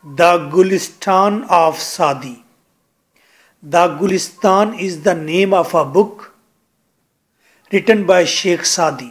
The Gulistan of Sadi. The Gulistan is the name of a book written by Sheikh Sadi.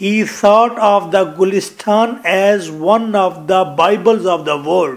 He thought of the Gulistan as one of the Bibles of the world.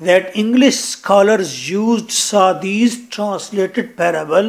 that English scholars used Sadi's translated parable,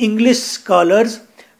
English scholars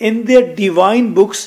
in their divine books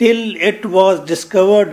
till it was discovered,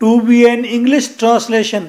to be an English translation,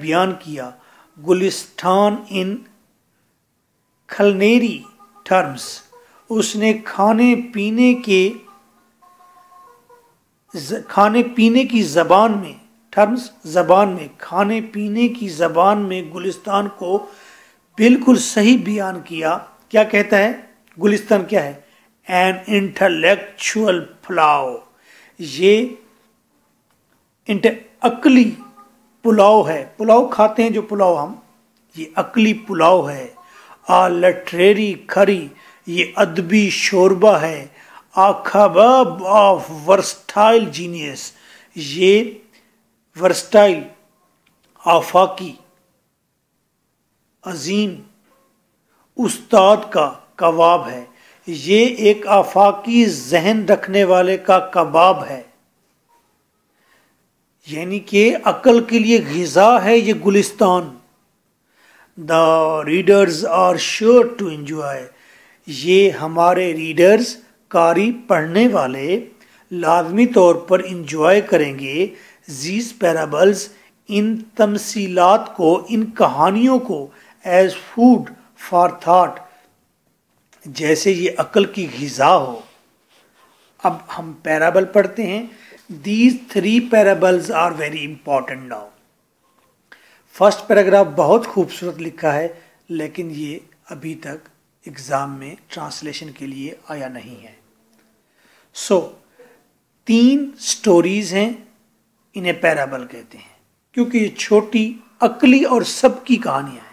بیان کیا گلستان ان کھلنیری terms. اس نے کھانے پینے کی زبان میں terms زبان میں کھانے پینے کی زبان میں گلستان کو بالکل صحیح بیان کیا. کیا کہتا ہے؟ گلستان کیا ہے؟ An intellectual pulao. یہ عقلی پلاؤ ہے. پلاؤ کھاتے ہیں جو پلاؤ ہم، یہ عقلی پلاؤ ہے. آ لٹریری کھری، یہ ادبی شوربہ ہے. آ کباب آف ورسٹائل جینیس، یہ ورسٹائل آفاقی عظیم استاد کا کباب ہے. یہ ایک آفاقی ذہن رکھنے والے کا کباب ہے. یعنی کہ عقل کے لیے غذا ہے یہ گلستان. The readers are sure to enjoy. یہ ہمارے ریڈرز قاری پڑھنے والے لازمی طور پر انجوائے کریں گے. these parables، ان تمثیلات کو، ان کہانیوں کو، as food for thought، جیسے یہ عقل کی غذا ہو. اب ہم پیرابل پڑھتے ہیں. these 3 parables are very important now. First paragraph بہت خوبصورت لکھا ہے، لیکن یہ ابھی تک ایگزام میں ٹرانسلیشن کے لیے آیا نہیں ہے. 3 سٹوریز ہیں، انہیں پیرابل کہتے ہیں کیونکہ یہ چھوٹی عقلی اور سب کی کہانیاں ہیں.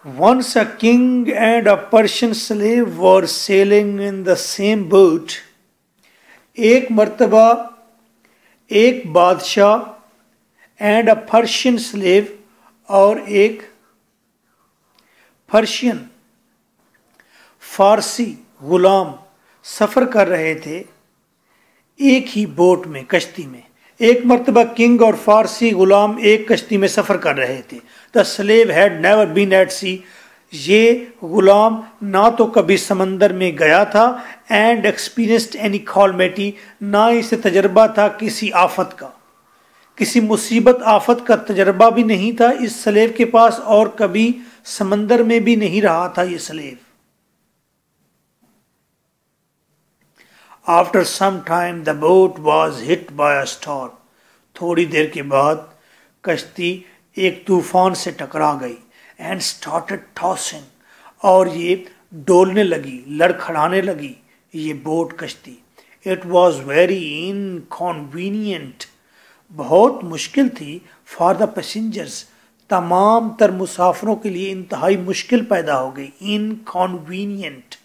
Once a king and a Persian slave were sailing in the same boat. ایک مرتبہ ایک بادشاہ اینڈ اے پرشین سلیو اور ایک پرشین فارسی غلام سفر کر رہے تھے ایک ہی بوٹ میں، کشتی میں. ایک مرتبہ کنگ اور فارسی غلام ایک کشتی میں سفر کر رہے تھے. The slave had never been at sea. یہ غلام نہ تو کبھی سمندر میں گیا تھا. And experienced any calamity، نہ اسے تجربہ تھا کسی آفت کا، کسی مصیبت آفت کا تجربہ بھی نہیں تھا اس سلیو کے پاس، اور کبھی سمندر میں بھی نہیں رہا تھا یہ sleeve. After some time the boat was hit by a storm. تھوڑی دیر کے بعد کشتی ایک طوفان سے ٹکرا گئی. And started tossing، اور یہ ڈولنے لگی، لڑکھڑانے لگی یہ بوٹ کشتی. It was very inconvenient، بہت مشکل تھی. For the passengers، تمام تر مسافروں کے لیے انتہائی مشکل پیدا ہو گئی. Inconvenient.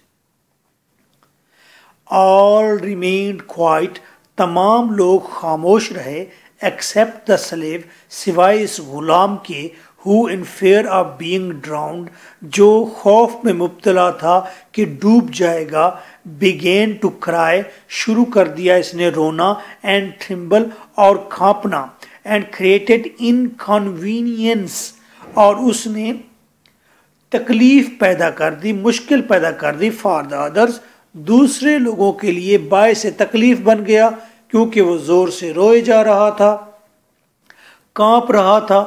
All remained quiet، تمام لوگ خاموش رہے. Except the slave، سوائے اس غلام کے. Who in fear of being drowned، جو خوف میں مبتلا تھا کہ ڈوب جائے گا. Began to cry، شروع کر دیا اس نے رونا. And tremble، اور کھانپنا. And created inconvenience، اور اس نے تکلیف پیدا کر دی، مشکل پیدا کر دی. For the others، دوسرے لوگوں کے لیے باعث تکلیف بن گیا، کیونکہ وہ زور سے روئے جا رہا تھا، کانپ رہا تھا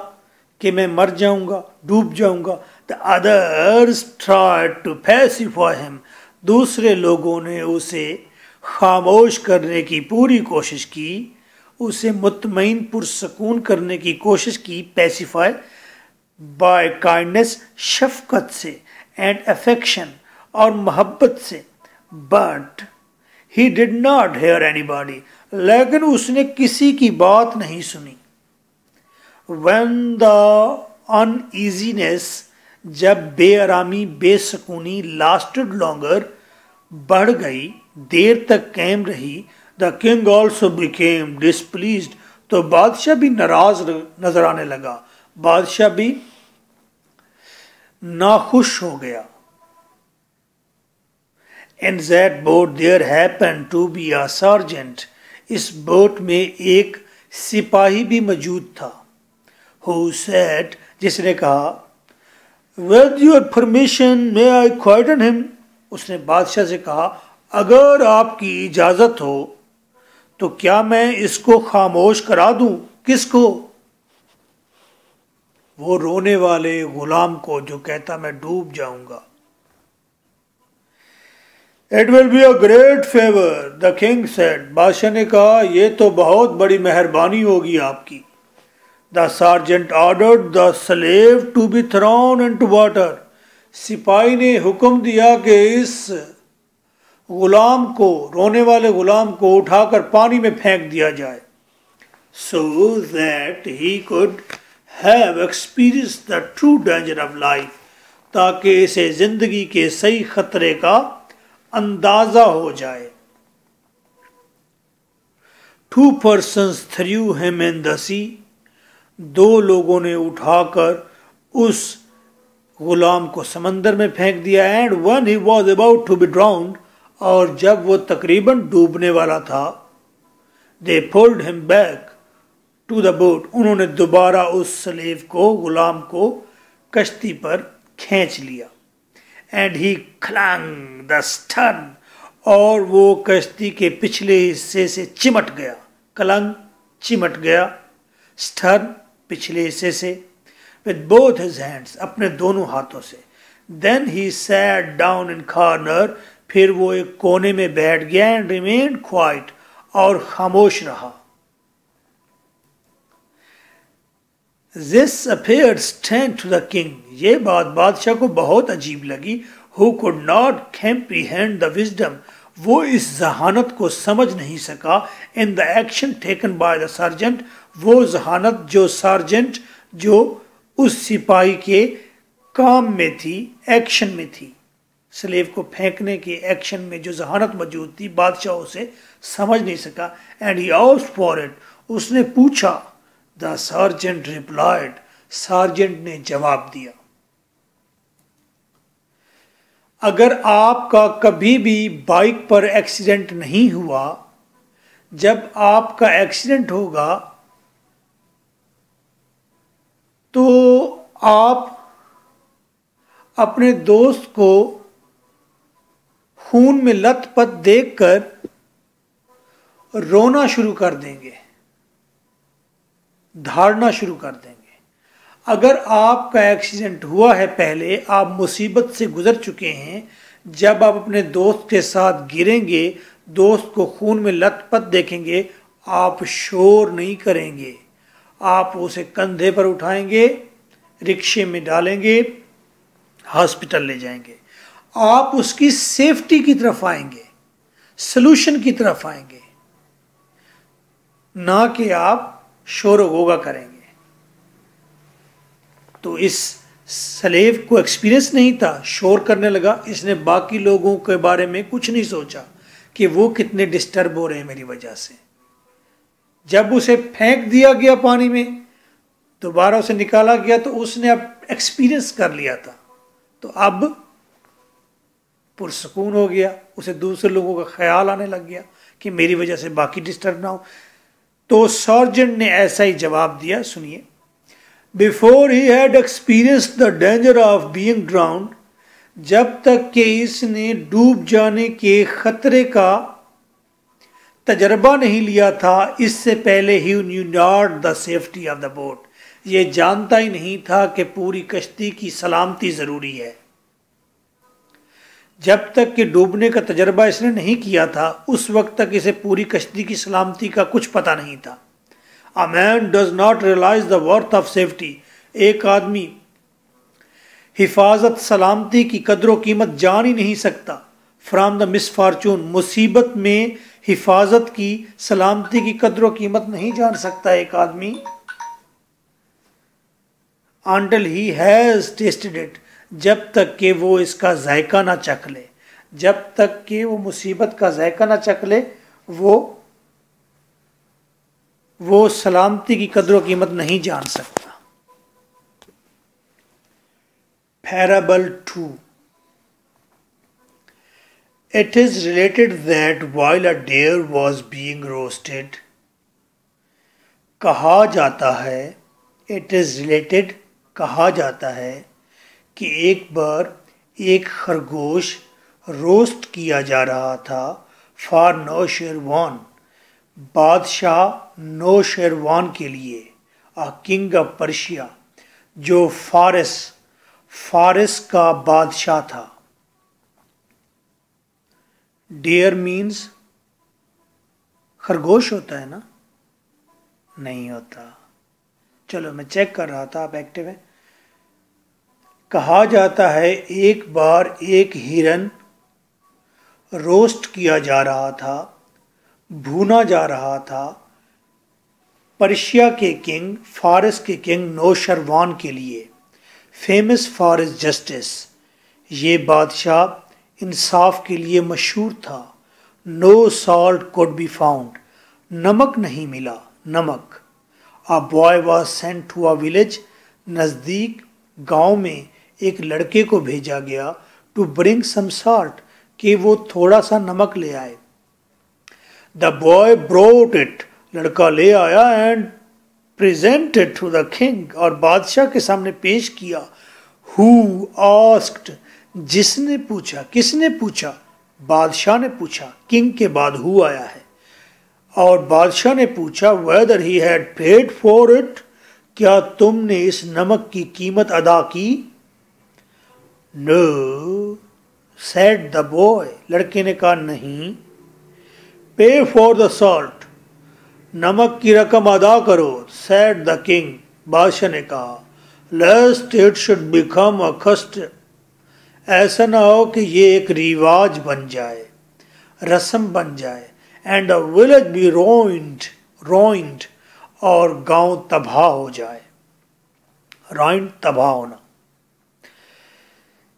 کہ میں مر جاؤں گا، ڈوب جاؤں گا. The others tried to pacify him، دوسرے لوگوں نے اسے خاموش کرنے کی پوری کوشش کی، اسے مطمئن پرسکون کرنے کی کوشش کی. پیسیفائی by kindness، شفقت سے. and affection، اور محبت سے. but he did not hear anybody، لیکن اس نے کسی کی بات نہیں سنی. when the uneasiness، جب بے آرامی، بے سکونی. lasted longer، بڑھ گئی، دیر تک قائم رہی. the king also became displeased، تو بادشاہ بھی ناراض نظر آنے لگا، بادشاہ بھی ناخوش ہو گیا. in that boat there happened to be a sergeant، اس بوٹ میں ایک سپاہی بھی موجود تھا. who said، جس نے کہا with your permission may I quieten him، اس نے بادشاہ سے کہا اگر آپ کی اجازت ہو تو کیا میں اس کو خاموش کرا دوں؟ کس کو؟ وہ رونے والے غلام کو جو کہتا میں ڈوب جاؤں گا۔ It will be a great favor, the king said. بادشاہ نے کہا یہ تو بہت بڑی مہربانی ہوگی آپ کی۔ The sergeant ordered the slave to be thrown into water. سپاہی نے حکم دیا کہ اس غلام کو، رونے والے غلام کو اٹھا کر پانی میں پھینک دیا جائے۔ So that he could have experienced the true danger of life. تاکہ اسے زندگی کے صحیح خطرے کا اندازہ ہو جائے۔ Two persons threw him in the sea. دو لوگوں نے اٹھا کر اس غلام کو سمندر میں پھینک دیا۔ And when he was about to be drowned, اور جب وہ تقریباً ڈوبنے والا تھا، they pulled him back to the boat. انہوں نے دوبارہ اس سلیو کو، غلام کو کشتی پر کھینچ لیا۔ And he clung the stern. اور وہ کشتی کے پچھلے حصے سے چمٹ گیا۔ کلنگ چمٹ گیا، stern پچھلے حصے سے، with both his hands اپنے دونوں ہاتھوں سے۔ Then he sat down in corner. پھر وہ ایک کونے میں بیٹھ گیا and remained quiet. اور خاموش رہا۔ This appeared strange to the king. یہ بات بادشاہ کو بہت عجیب لگی۔ Who could not comprehend the wisdom. وہ اس ذہانت کو سمجھ نہیں سکا۔ In the action taken by the sergeant. وہ ذہانت جو سارجنٹ، جو اس سپاہی کے کام میں تھی، ایکشن میں تھی، سلیو کو پھینکنے کے ایکشن میں جو ذہانت موجود تھی، بادشاہ اسے سمجھ نہیں سکا۔ And he asked for it. اس نے پوچھا۔ The sergeant replied. سارجنٹ نے جواب دیا۔ اگر آپ کا کبھی بھی بائک پر ایکسیڈنٹ نہیں ہوا، جب آپ کا ایکسیڈنٹ ہوگا تو آپ اپنے دوست کو خون میں لت پت دیکھ کر رونا شروع کر دیں گے، دھاڑنا شروع کر دیں گے۔ اگر آپ کا ایکسیڈنٹ ہوا ہے، پہلے آپ مصیبت سے گزر چکے ہیں، جب آپ اپنے دوست کے ساتھ گریں گے، دوست کو خون میں لت پت دیکھیں گے، آپ شور نہیں کریں گے، آپ اسے کندھے پر اٹھائیں گے، رکشے میں ڈالیں گے، ہاسپٹل لے جائیں گے۔ آپ اس کی سیفٹی کی طرف آئیں گے، سلوشن کی طرف آئیں گے، نہ کہ آپ شور و غوغا کریں گے۔ تو اس سلیو کو ایکسپیرینس نہیں تھا، شور کرنے لگا۔ اس نے باقی لوگوں کے بارے میں کچھ نہیں سوچا کہ وہ کتنے ڈسٹرب ہو رہے ہیں میری وجہ سے۔ جب اسے پھینک دیا گیا پانی میں، دوبارہ اسے نکالا گیا، تو اس نے اب ایکسپیرینس کر لیا تھا، تو اب پرسکون ہو گیا۔ اسے دوسرے لوگوں کا خیال آنے لگ گیا کہ میری وجہ سے باقی ڈسٹرب نہ ہو۔ تو سارجنٹ نے ایسا ہی جواب دیا، سنیے۔ Before he had experienced the danger of being drowned. جب تک کہ اس نے ڈوب جانے کے خطرے کا تجربہ نہیں لیا تھا، اس سے پہلے he knew not the safety of the boat. یہ جانتا ہی نہیں تھا کہ پوری کشتی کی سلامتی ضروری ہے۔ جب تک کہ ڈوبنے کا تجربہ اس نے نہیں کیا تھا، اس وقت تک اسے پوری کشتی کی سلامتی کا کچھ پتہ نہیں تھا۔ A man does not realize the worth of safety. ایک آدمی حفاظت، سلامتی کی قدر و قیمت جان ہی نہیں سکتا۔ From the misfortune. مصیبت میں حفاظت کی، سلامتی کی قدر و قیمت نہیں جان سکتا ایک آدمی until he has tasted it. جب تک کہ وہ اس کا ذائقہ نہ چکھ لے، جب تک کہ وہ مصیبت کا ذائقہ نہ چکھ لے، وہ سلامتی کی قدر و قیمت نہیں جان سکتا۔ Parable 2. It is related that while a deer was being roasted, کہا جاتا ہے، it is related کہا جاتا ہے کہ ایک بار ایک خرگوش روسٹ کیا جا رہا تھا for no Sherwan. بادشاہ نوشیروان کے لیے کنگ آف پرشیا جو فارس کا بادشاہ تھا. ڈیئر مینز خرگوش ہوتا ہے نا؟ نہیں ہوتا. چلو میں چیک کر رہا تھا، آپ ایکٹیو ہیں. کہا جاتا ہے ایک بار ایک ہرن روسٹ کیا جا رہا تھا، بھونا جا رہا تھا پرشیا کے کنگ، فارس کے کنگ نوشروان کے لیے، فیمس فار ہز جسٹس. یہ بادشاہ انصاف کے لیے مشہور تھا. نو سالٹ کوڈ بی فاؤنڈ، نمک نہیں ملا، نمک. A boy was sent to a village، نزدیک گاؤں میں ایک لڑکے کو بھیجا گیا to bring some salt، کہ وہ تھوڑا سا نمک لے آئے. The boy brought it، لڑکا لے آیا and presented to the king، اور بادشاہ کے سامنے پیش کیا. Who asked، جس نے پوچھا. کس نے پوچھا؟ بادشاہ نے پوچھا. کنگ کے بعد who آیا ہے. اور بادشاہ نے پوچھا whether he had paid for it، کیا تم نے اس نمک کی قیمت ادا کی؟ No said the boy، لڑکے نے کہا نہیں. Pay for the salt، نمک کی رقم ادا کرو. said the king، بادشاہ نے کہا. lest it should become a custom، ایسا نہ ہو کہ یہ ایک رواج بن جائے، رسم بن جائے. and the village be ruined، اور گاؤں تباہ ہو جائے. ruined تباہ ہونا.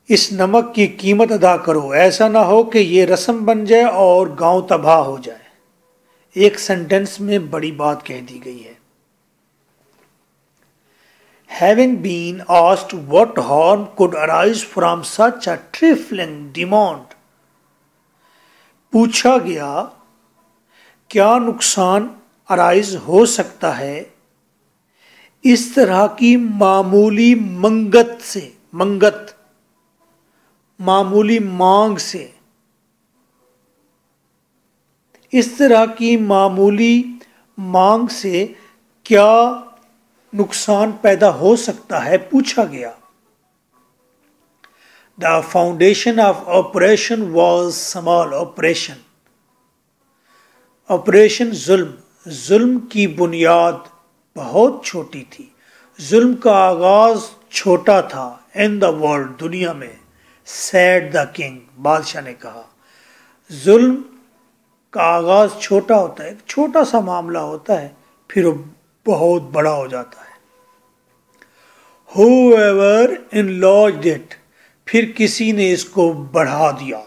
اس نمک کی قیمت ادا کرو، ایسا نہ ہو کہ یہ رسم بن جائے اور گاؤں تباہ ہو جائے. ایک سینٹنس میں بڑی بات کہہ دی گئی ہے. Having been asked what harm could arise from such a trifling demand، پوچھا گیا کیا نقصان ارائز ہو سکتا ہے اس طرح کی معمولی منگت سے، منگت معمولی مانگ سے. اس طرح کی معمولی مانگ سے کیا نقصان پیدا ہو سکتا ہے، پوچھا گیا. The foundation of operation was small، operation ظلم کی بنیاد بہت چھوٹی تھی. ظلم کا آغاز چھوٹا تھا. in the world، دنیا میں. said the king، بادشاہ نے کہا. ظلم کا آغاز چھوٹا ہوتا ہے، ایک چھوٹا سا معاملہ ہوتا ہے، پھر وہ بہت بڑا ہو جاتا ہے. whoever enlarged it، پھر کسی نے اس کو بڑھا دیا.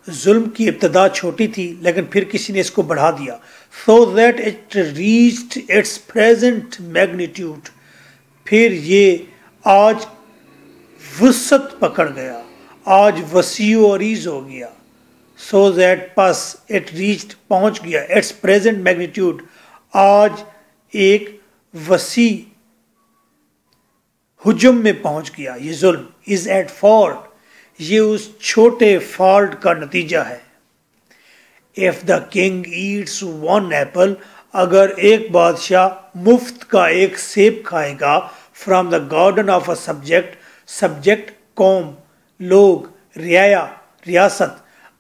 ظلم کی ابتدا چھوٹی تھی لیکن پھر کسی نے اس کو بڑھا دیا. so that it reached its present magnitude، پھر یہ آج وسعت پکڑ گیا، آج وسیع و عریض ہو گیا. so that پس it reached پہنچ گیا. its present magnitude، آج ایک وسیع حجم میں پہنچ گیا. یہ ظلم is at fault، یہ اس چھوٹے فالٹ کا نتیجہ ہے. if the king eats one apple، اگر ایک بادشاہ مفت کا ایک سیب کھائے گا from the garden of a subject قوم، لوگ، رعایا، ریاست،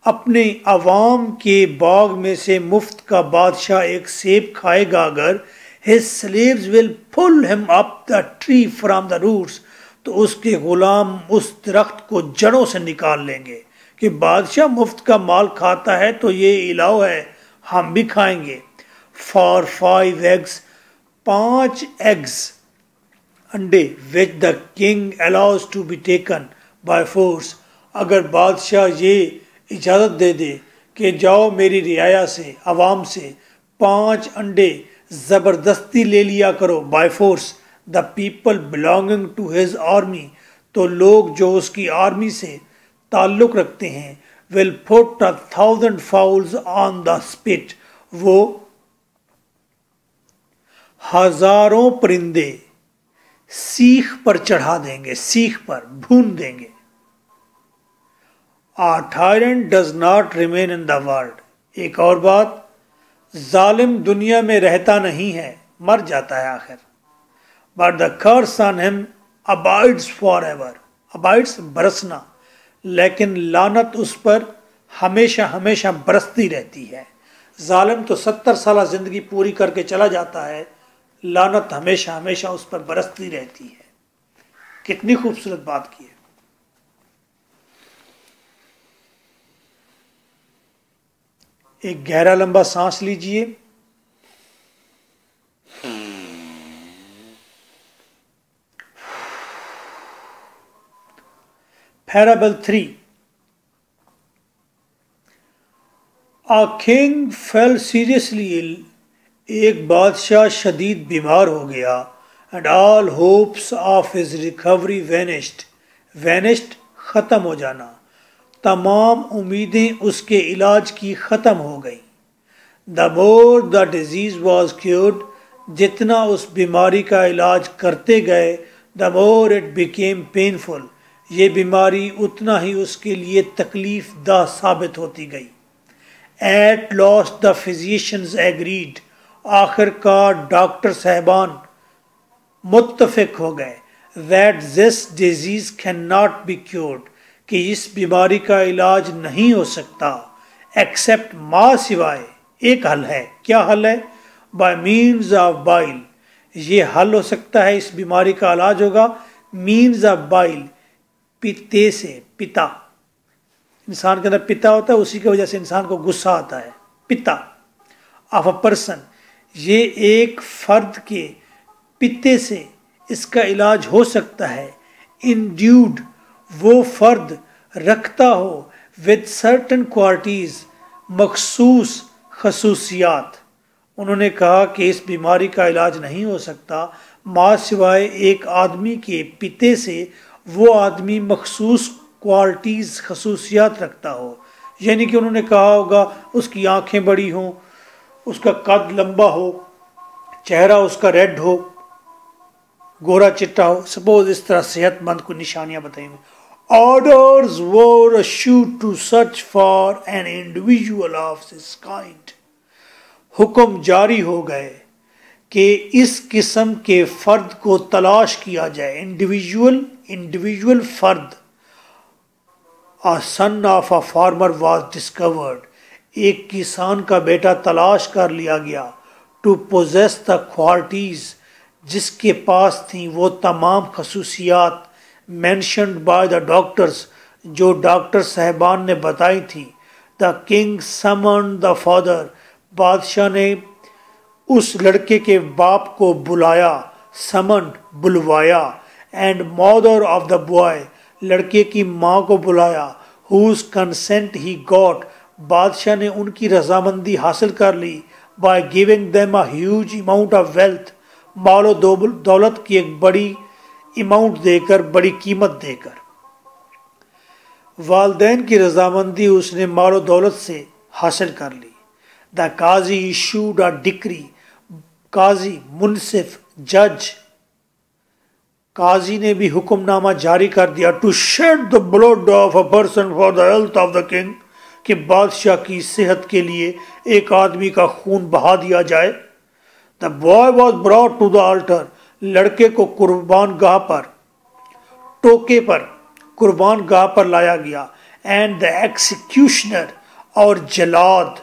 اپنے عوام کے باغ میں سے مفت کا بادشاہ ایک سیب کھائے گا اگر his slaves will pull him up the tree from the roots، تو اس کے غلام اس درخت کو جڑوں سے نکال لیں گے کہ بادشاہ مفت کا مال کھاتا ہے تو یہ الہو ہے، ہم بھی کھائیں گے. for 5 eggs، 5 eggs انڈے which the king allows to be taken by force، اگر بادشاہ یہ اجازت دے دے کہ جاؤ میری رعایا سے، عوام سے 5 انڈے زبردستی لے لیا کرو by force، the people belonging to his army، تو لوگ جو اس کی آرمی سے تعلق رکھتے ہیں will put 1,000 fowls on the spit، وہ ہزاروں پرندے سیخ پر چڑھا دیں گے، سیخ پر بھون دیں گے. A tyrant does not remain in the world، ایک اور بات، ظالم دنیا میں رہتا نہیں ہے، مر جاتا ہے آخر. But the curse on him abides forever. Abides برسنا، لیکن لعنت اس پر ہمیشہ ہمیشہ برستی رہتی ہے. ظالم تو 70 سالہ زندگی پوری کر کے چلا جاتا ہے، لعنت ہمیشہ ہمیشہ اس پر برستی رہتی ہے. کتنی خوبصورت بات کی ہے. ایک گہرا لمبا سانس لیجئے. Parable 3. A king fell seriously ill. ایک بادشاہ شدید بیمار ہو گیا. And all hopes of his recovery vanished. Vanished ختم ہو جانا. تمام امیدیں اس کے علاج کی ختم ہو گئیں. The more the disease was cured, جتنا اس بیماری کا علاج کرتے گئے, the more it became painful. یہ بیماری اتنا ہی اس کے لیے تکلیف دہ ثابت ہوتی گئی. At last the physicians agreed. آخر کار ڈاکٹر صاحبان متفق ہو گئے that this disease cannot be cured. کہ اس بیماری کا علاج نہیں ہو سکتا except ما سوائے ایک حل ہے. کیا حل ہے؟ by means of bile. یہ حل ہو سکتا ہے، اس بیماری کا علاج ہوگا means of bile، پتے سے. پتا انسان کے اندر پتا ہوتا ہے، اسی کی وجہ سے انسان کو غصہ آتا ہے. پتا آف اے پرسن، یہ ایک فرد کے پتے سے اس کا علاج ہو سکتا ہے. انڈیوڈ وہ فرد رکھتا ہو with certain qualities مخصوص خصوصیات. انہوں نے کہا کہ اس بیماری کا علاج نہیں ہو سکتا ما سوائے ایک آدمی کے پتے سے وہ آدمی مخصوص کوالٹیز خصوصیات رکھتا ہو. یعنی کہ انہوں نے کہا ہوگا اس کی آنکھیں بڑی ہوں، اس کا قد لمبا ہو، چہرہ اس کا ریڈ ہو، گورا چٹا ہو. سپوز اس طرح صحت مند کو نشانیاں بتائیں گے. Orders were issued to search for an individual of this kind. حکم جاری ہو گئے کہ اس قسم کے فرد کو تلاش کیا جائے. انڈیویجول فرد. A son of a farmer was discovered. ایک کسان کا بیٹا تلاش کر لیا گیا. To possess the qualities جس کے پاس تھیں وہ تمام خصوصیات mentioned by the doctors جو ڈاکٹر صاحبان نے بتائی تھی. The king summoned the father. بادشاہ نے اس لڑکے کے باپ کو بلایا. summoned بلوایا. and mother of the boy لڑکے کی ماں کو بلایا. whose consent he got بادشاہ نے ان کی رضامندی حاصل کر لی. by giving them a huge amount of wealth مال و دولت کی ایک بڑی اماؤنٹ دے کر، بڑی قیمت دے کر. والدین کی رضامندی اس نے مال و دولت سے حاصل کر لی. The Qazi issued a decree. قاضی منصف جج قاضی نے بھی حکم نامہ جاری کر دیا. To shed the blood of a person for the health of the king. کہ بادشاہ کی صحت کے لیے ایک آدمی کا خون بہا دیا جائے. The boy was brought to the altar. لڑکے کو قربان گاہ پر، ٹوکے پر، قربان گاہ پر لایا گیا. And the executioner اور جلاد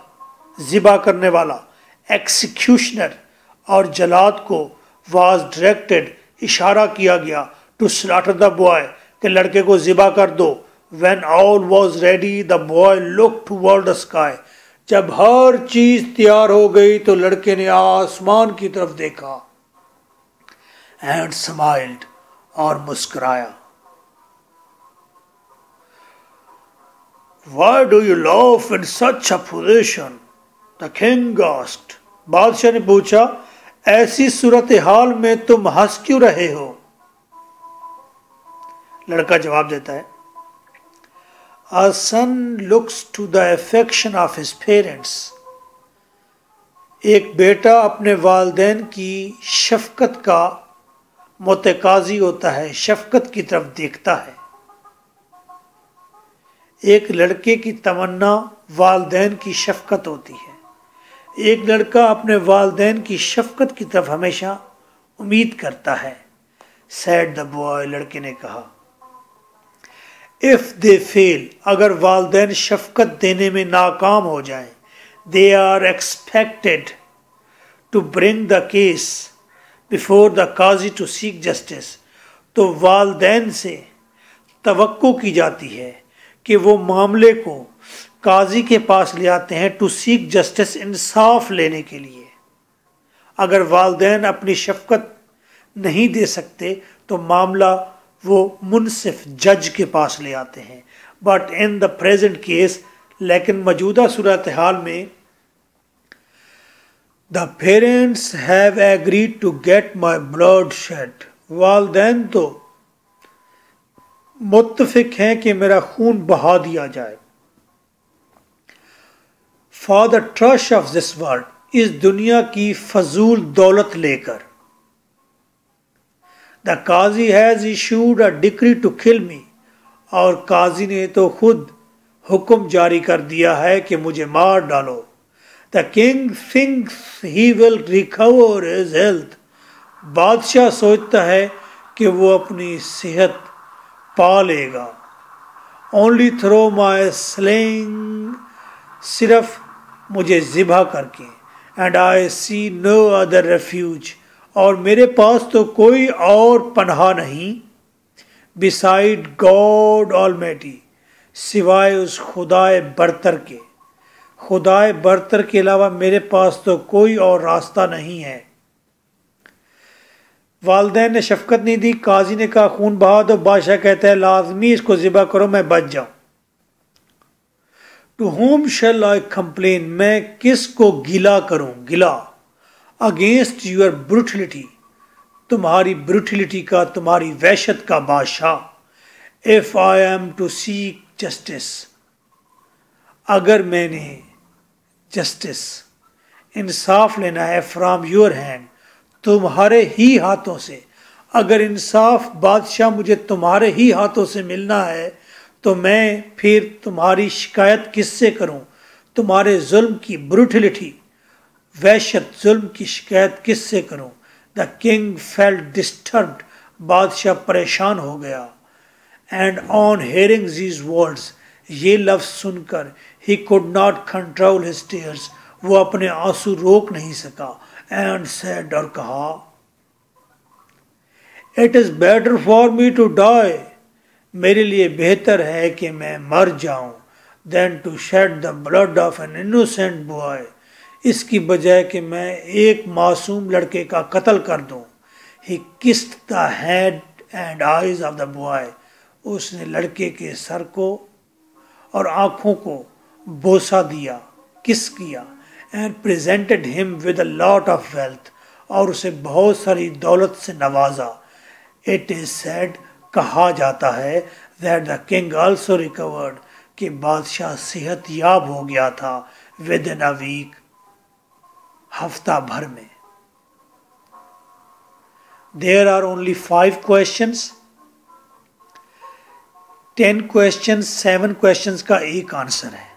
ذبح کرنے والا executioner اور جلاد کو was directed اشارہ کیا گیا to slaughter the boy کہ لڑکے کو ذبح کر دو. When all was ready the boy looked toward the sky. جب ہر چیز تیار ہو گئی تو لڑکے نے آسمان کی طرف دیکھا. And smiled اور مسکرایا. Why do you laugh in such a position? The king asked. بادشاہ نے پوچھا ایسی صورتحال میں تم ہنس کیوں رہے ہو؟ لڑکا جواب دیتا ہے A son looks to the affection of his parents. ایک بیٹا اپنے والدین کی شفقت کا متقاضی ہوتا ہے، شفقت کی طرف دیکھتا ہے. ایک لڑکے کی تمنا والدین کی شفقت ہوتی ہے. ایک لڑکا اپنے والدین کی شفقت کی طرف ہمیشہ امید کرتا ہے. said the boy, لڑکے نے کہا. if they fail, اگر والدین شفقت دینے میں ناکام ہو جائیں, they are expected to bring the case before the Qazi to seek justice. تو والدین سے توقع کی جاتی ہے کہ وہ معاملے کو قاضی کے پاس لے آتے ہیں ٹو سیک جسٹس, انصاف لینے کے لیے. اگر والدین اپنی شفقت نہیں دے سکتے تو معاملہ وہ منصف جج کے پاس لے آتے ہیں. But in the present case, لیکن موجودہ صورتحال میں, the parents have agreed to get my bloodshed, والدین تو متفق ہیں کہ میرا خون بہا دیا جائے. For the trash of this world, اس دنیا کی فضول دولت لے کر. The qazi has issued a decree to kill me, اور قاضی نے تو خود حکم جاری کر دیا ہے کہ مجھے مار ڈالو. The king thinks he will recover his health, بادشاہ سوچتا ہے کہ وہ اپنی صحت پا لے گا. only through my slaying, صرف مجھے ذبح کر کے. and I see no other refuge, اور میرے پاس تو کوئی اور پناہ نہیں. beside God Almighty, سوائے اس خدائے برتر کے. خدائے برتر کے علاوہ میرے پاس تو کوئی اور راستہ نہیں ہے. والدین نے شفقت نہیں دی, قاضی نے کہا خون بہا دو. بادشاہ کہتا ہے لازمی اس کو ذبح کرو, میں بچ جاؤں. To whom shall I complain, میں کس کو گلا کروں, گلا. اگینسٹ یور بروٹلٹی, تمہاری بروٹلٹی کا, تمہاری وحشت کا بادشاہ. If I am to seek justice, اگر میں نے جسٹس انصاف لینا ہے, فرام یور ہینڈ, تمہارے ہی ہاتھوں سے. اگر انصاف بادشاہ مجھے تمہارے ہی ہاتھوں سے ملنا ہے تو میں پھر تمہاری شکایت کس سے کروں, تمہارے ظلم کی بروٹلٹی, وحشت, ظلم کی شکایت کس سے کروں. دا کنگ فیلٹ ڈسٹربڈ, بادشاہ پریشان ہو گیا. And on hearing these words, یہ لفظ سن کر, he could not control his tears, وہ اپنے آنسو روک نہیں سکا. اینڈ سیڈ, اور کہا, it is better for me to die, میرے لیے بہتر ہے کہ میں مر جاؤں. Then to shed the blood of an innocent boy, اس کی بجائے کہ میں ایک معصوم لڑکے کا قتل کر دوں. He kissed the head and eyes of the boy, اس نے لڑکے کے سر کو اور آنکھوں کو بوسہ دیا, کس کیا. اینڈ پریزنٹڈ ہم with a lot of wealth, اور اسے بہت ساری دولت سے نوازا. اٹ از سیڈ, کہا جاتا ہے, that the king also record, کہ بادشاہ صحت یاب ہو گیا تھا. ود ان اے ویک, ہفتہ بھر میں. There are only 5 questions. 10 questions, 7 questions کا ایک آنسر ہے.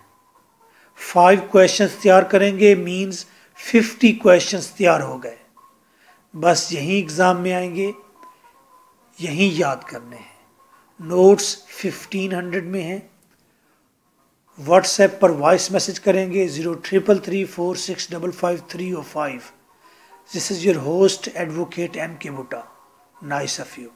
5 questions تیار کریں گے means 50 questions تیار ہو گئے. بس یہیں ایگزام میں آئیں گے, یہیں یاد کرنے ہیں. نوٹس 1500 میں ہیں. واٹس ایپ پر وائس میسج کریں گے 033346555305. This is your host, Advocate M. K. Bhutta. Nice of you.